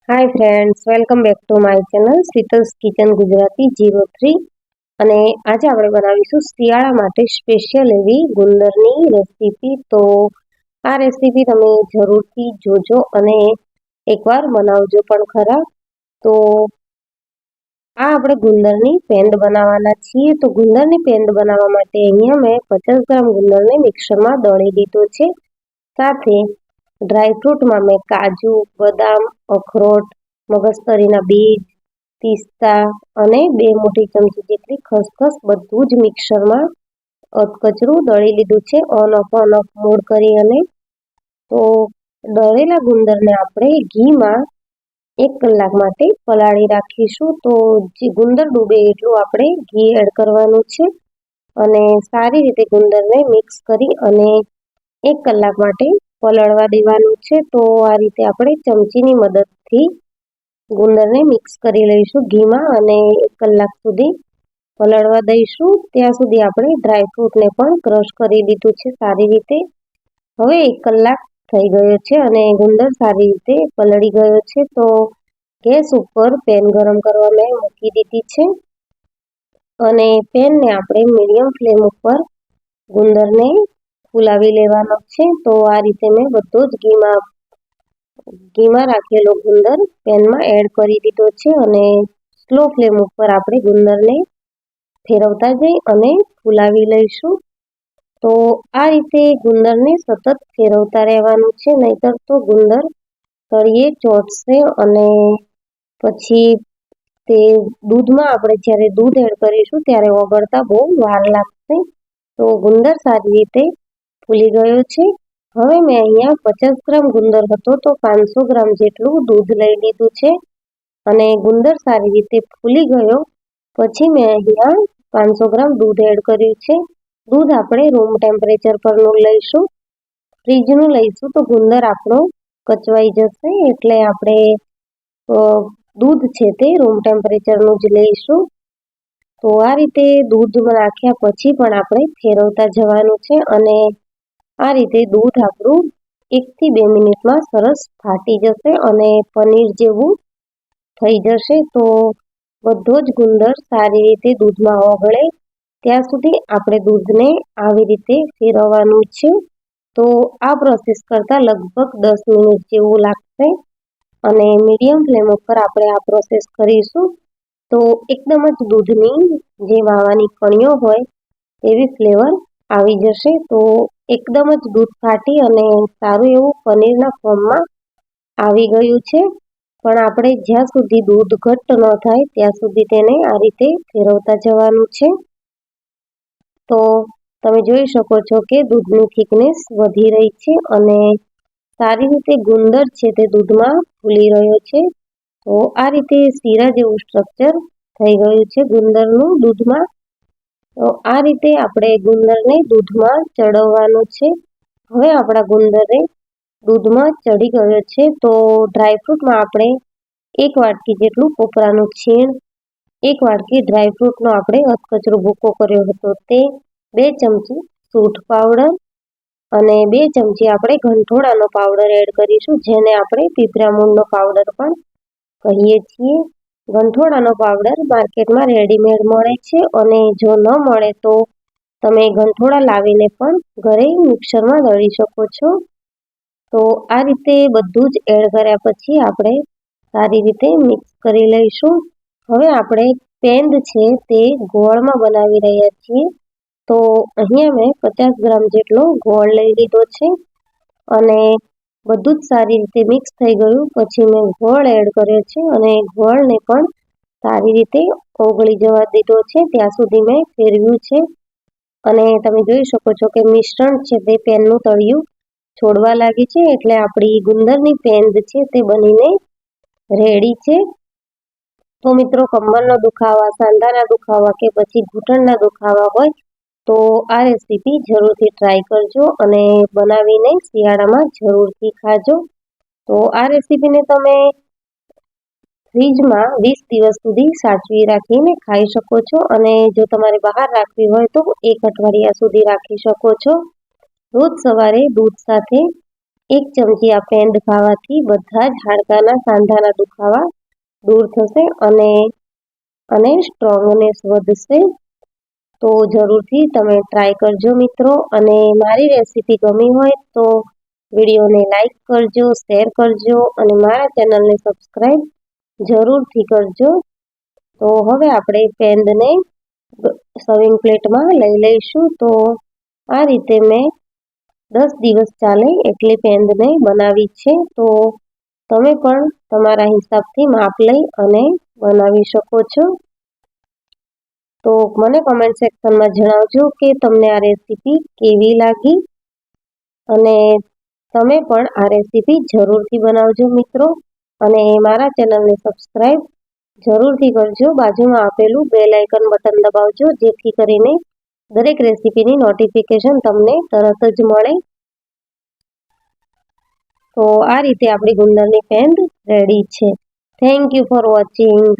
Hi friends, welcome back to my channel Sheetal's Kitchen Gujarati 03 અને આજે આપણે બનાવીશું શિયાળા માટે સ્પેશિયલ એવી ગુંદરની રેસીપી. તો આ રેસીપી તમે જરૂરથી જોજો અને એકવાર બનાવજો પણ ખરા. તો આ આપણે ગુંદરની પેંડ બનાવવાના છીએ. તો ગુંદરની પેંડ બનાવવા માટે અહીંયા મેં 50 ગ્રામ ગુંદરને મિક્સરમાં દળી લીધો છે. સાથે ડ્રાયફ્રૂટમાં મેં કાજુ, બદામ, અખરોટ, મગજતરીના બીજ, પિસ્તા અને 2 મોટી ચમચી જેટલી ખસખસ બધું જ મિક્સરમાં અધકચરું દળી લીધું છે, ઓન ઓફ મોડ કરી. અને તો દળેલા ગુંદરને આપણે ઘીમાં 1 કલાક માટે પલાળી રાખીશું. તો જે ગુંદર ડૂબે એટલું આપણે ઘી એડ કરવાનું છે અને સારી રીતે ગુંદરને મિક્સ કરી અને 1 કલાક માટે પલળવા દેવાનું છે. તો આ રીતે આપણે ચમચીની મદદથી ગુંદરને મિક્સ કરી લઈશું ઘીમાં અને 1 કલાક સુધી પલળવા દઈશું. ત્યાં સુધી આપણે ડ્રાયફ્રૂટને પણ ક્રશ કરી લીધું છે સારી રીતે. હવે 1 કલાક થઈ ગયો છે અને ગુંદર સારી રીતે પલળી ગયો છે. તો ગેસ ઉપર પેન ગરમ કરવા મેં મૂકી દીધી છે અને પેનને આપણે મીડિયમ ફ્લેમ ઉપર ગુંદરને ફુલાવી લેવાનો છે. તો આ રીતે મેં બધો જ ઘીમાં રાખેલો ગુંદર પેનમાં એડ કરી દીધો છે અને સ્લો ફ્લેમ ઉપર આપણે ગુંદરને ફેરવતા જઈ અને ફુલાવી લઈશું. તો આ રીતે ગુંદરને સતત ફેરવતા રહેવાનું છે, નહીતર તો ગુંદર તળિયે ચોંટશે અને પછી તે દૂધમાં આપણે જ્યારે દૂધ એડ કરીશું ત્યારે ઓગળતા બહુ વાર લાગશે. તો ગુંદર સારી રીતે ફૂલી ગયો છે. હવે મેં અહીંયા 50 ગ્રામ ગુંદર હતો તો 500 ગ્રામ જેટલું દૂધ લઈ લીધું છે અને ગુંદર સારી રીતે ફૂલી ગયો પછી મેં અહીંયા 500 ગ્રામ દૂધ એડ કર્યું છે. દૂધ આપણે રૂમ ટેમ્પરેચર પરનું લઈશું, ફ્રીજનું લઈશું તો ગુંદર આપણો કચવાઈ જશે. એટલે આપણે દૂધ છે તે રૂમ ટેમ્પરેચરનું જ લઈશું. તો આ રીતે દૂધ નાખ્યા પછી પણ આપણે ફેરવતા જવાનું છે અને આ રીતે દૂધ આપણું 1 થી 2 મિનિટમાં સરસ ફાટી જશે અને પનીર જેવું થઈ જશે. તો બધો જ ગુંદર સારી રીતે દૂધમાં ઓગળે ત્યાં સુધી આપણે દૂધને આવી રીતે ફેરવવાનું છે. તો આ પ્રોસેસ કરતાં લગભગ 10 મિનિટ જેવું લાગશે અને મીડિયમ ફ્લેમ ઉપર આપણે આ પ્રોસેસ કરીશું. તો એકદમ જ દૂધની જે માવાની કણીઓ હોય એવી ફ્લેવર આવી જશે. તો એકદમ જ દૂધ ફાટી અને સારું એવું પનીરના ફોર્મમાં આવી ગયું છે. પણ આપણે જ્યાં સુધી દૂધ ઘટ્ટ ન થાય ત્યાં સુધી તેને આ રીતે ફેરવતા જવાનું છે. તો તમે જોઈ શકો છો કે દૂધની થિકનેસ વધી રહી છે અને સારી રીતે ગુંદર છે તે દૂધમાં ફૂલી રહ્યો છે. તો આ રીતે શીરા જેવું સ્ટ્રક્ચર થઈ ગયું છે ગુંદરનું દૂધમાં. તો આ રીતે આપણે ગુંદરને દૂધમાં ચડવવાનું છે. હવે આપણા ગુંદરને દૂધમાં ચડી ગયો છે. તો ડ્રાયફ્રૂટમાં આપણે 1 વાટકી જેટલું કોપરાનું છીણ, 1 વાટકી ડ્રાયફ્રૂટનો આપણે અધકચરો ભૂકો કર્યો હતો તે, 2 ચમચી સૂંઠ પાવડર અને 2 ચમચી આપણે ગંઠોડાનો પાવડર એડ કરીશું, જેને આપણે પીપરામૂળનો પાવડર પણ કહીએ છીએ. ગંઠોડાનો પાવડર માર્કેટમાં રેડીમેડ મળે છે અને જો ન મળે તો તમે ગંઠોડા લાવીને પણ ઘરે મિક્સરમાં દળી શકો છો. તો આ રીતે બધું જ એડ કર્યા પછી આપણે સારી રીતે મિક્સ કરી લઈશું. હવે આપણે પેંડ છે તે ગોળમાં બનાવી રહ્યા છીએ. તો અહીંયા મેં 50 ગ્રામ જેટલો ગોળ લઈ લીધો છે અને બધું જ સારી રીતે મિક્સ થઈ ગયું પછી મેં ગોળ એડ કર્યો છે અને ગોળને પણ સારી રીતે ઓગળી જવા દીધો છે ત્યાં સુધી મેં ફેરવ્યું છે. અને તમે જોઈ શકો છો કે મિશ્રણ છે તે પેનનું તળિયું છોડવા લાગી છે, એટલે આપણી ગુંદરની પેંડ છે તે બનીને રેડી છે. તો મિત્રો, કમરનો દુખાવા, સાંધાના દુખાવા કે પછી ઘૂંટણના દુખાવા હોય તો આ રેસીપી જરૂરથી ટ્રાય કરજો અને બનાવીને શિયાળામાં જરૂરથી ખાજો. તો આ રેસીપીને તમે ફ્રીજમાં 20 દિવસ સુધી સાચવી રાખીને ખાઈ શકો છો અને જો તમારે બહાર રાખવી હોય તો 1 અઠવાડિયા સુધી રાખી શકો છો. રોજ સવારે દૂધ સાથે 1 ચમચી આ પેંડ ખાવાથી બધા જ હાડકાના સાંધાના દુખાવા દૂર થશે અને સ્ટ્રોંગનેસ વધશે. તો જરૂરથી તમે ટ્રાય કરજો મિત્રો. અને મારી રેસીપી ગમી હોય તો વિડીયોને લાઈક કરજો, શેર કરજો અને મારા ચેનલને સબસ્ક્રાઈબ જરૂરથી કરજો. તો હવે આપણે પેંડને સર્વિંગ પ્લેટમાં લઈ લઈશું. તો આ રીતે મેં 10 દિવસ ચાલે એટલી પેંડને બનાવી છે. તો તમે પણ તમારા હિસાબથી માપ લઈ અને બનાવી શકો છો. તો મને કમેન્ટ સેક્શનમાં જણાવજો કે તમને આ રેસીપી કેવી લાગી અને તમે પણ આ રેસીપી જરૂરથી બનાવજો મિત્રો. અને મારા ચેનલને સબસ્ક્રાઈબ જરૂરથી કરજો. બાજુમાં આપેલું બેલ આઇકન બટન દબાવજો જેથી કરીને દરેક રેસીપીની નોટિફિકેશન તમને તરત જ મળે. તો આ રીતે આપણી ગુંદરની પેંડ રેડી છે. Thank you for watching.